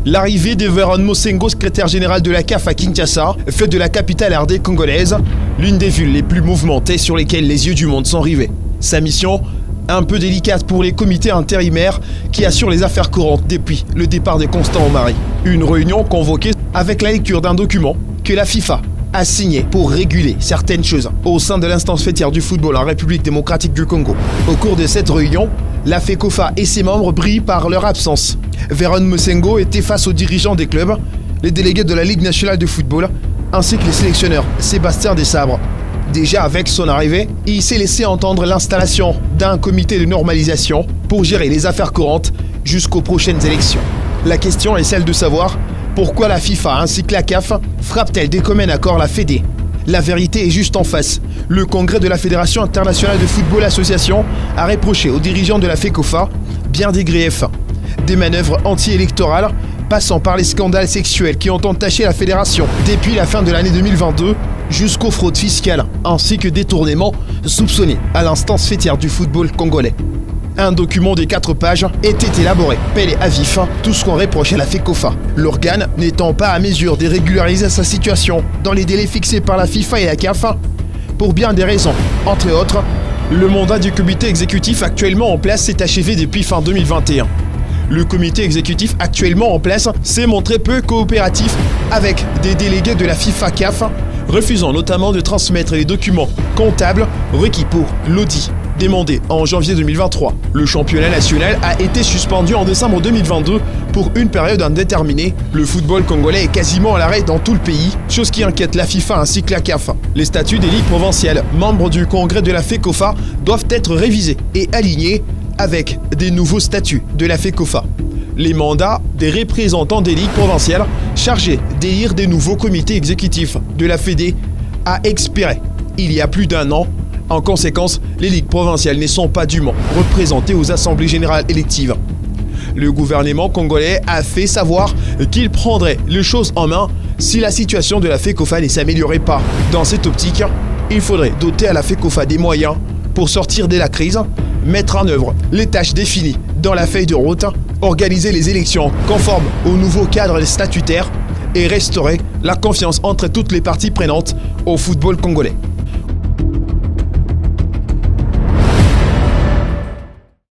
L'arrivée de Veron Mosengo, secrétaire général de la CAF à Kinshasa, fait de la capitale RD congolaise l'une des villes les plus mouvementées sur lesquelles les yeux du monde sont rivés. Sa mission, un peu délicate pour les comités intérimaires qui assurent les affaires courantes depuis le départ de Constant Omari. Une réunion convoquée avec la lecture d'un document que la FIFA a signé pour réguler certaines choses au sein de l'instance fêtière du football en République démocratique du Congo. Au cours de cette réunion, la FECOFA et ses membres brillent par leur absence. Veron Mosengo était face aux dirigeants des clubs, les délégués de la Ligue nationale de football, ainsi que les sélectionneurs Sébastien Desabre. Déjà avec son arrivée, il s'est laissé entendre l'installation d'un comité de normalisation pour gérer les affaires courantes jusqu'aux prochaines élections. La question est celle de savoir pourquoi la FIFA ainsi que la CAF frappent-elles des communs accords la Fédé. La vérité est juste en face. Le congrès de la Fédération internationale de football association a reproché aux dirigeants de la FECOFA bien des griefs. Des manœuvres anti-électorales, passant par les scandales sexuels qui ont entaché la fédération depuis la fin de l'année 2022 jusqu'aux fraudes fiscales, ainsi que détournements soupçonnés à l'instance fêtière du football congolais. Un document de 4 pages était élaboré, pelé à vif, tout ce qu'on reproche à la FECOFA. L'organe n'étant pas à mesure de régulariser sa situation dans les délais fixés par la FIFA et la CAF, pour bien des raisons. Entre autres, le mandat du comité exécutif actuellement en place s'est achevé depuis fin 2021. Le comité exécutif actuellement en place s'est montré peu coopératif avec des délégués de la FIFA-CAF, refusant notamment de transmettre les documents comptables requis pour l'audit demandé en janvier 2023. Le championnat national a été suspendu en décembre 2022 pour une période indéterminée. Le football congolais est quasiment à l'arrêt dans tout le pays, chose qui inquiète la FIFA ainsi que la CAF. Les statuts des ligues provinciales, membres du congrès de la FECOFA, doivent être révisés et alignés avec des nouveaux statuts de la FECOFA. Les mandats des représentants des ligues provinciales chargés d'élire des nouveaux comités exécutifs de la Fédé a expiré il y a plus d'un an. En conséquence, les ligues provinciales ne sont pas dûment représentées aux assemblées générales électives. Le gouvernement congolais a fait savoir qu'il prendrait les choses en main si la situation de la FECOFA ne s'améliorait pas. Dans cette optique, il faudrait doter à la FECOFA des moyens pour sortir de la crise, mettre en œuvre les tâches définies dans la feuille de route, organiser les élections conformes au nouveau cadre statutaire et restaurer la confiance entre toutes les parties prenantes au football congolais.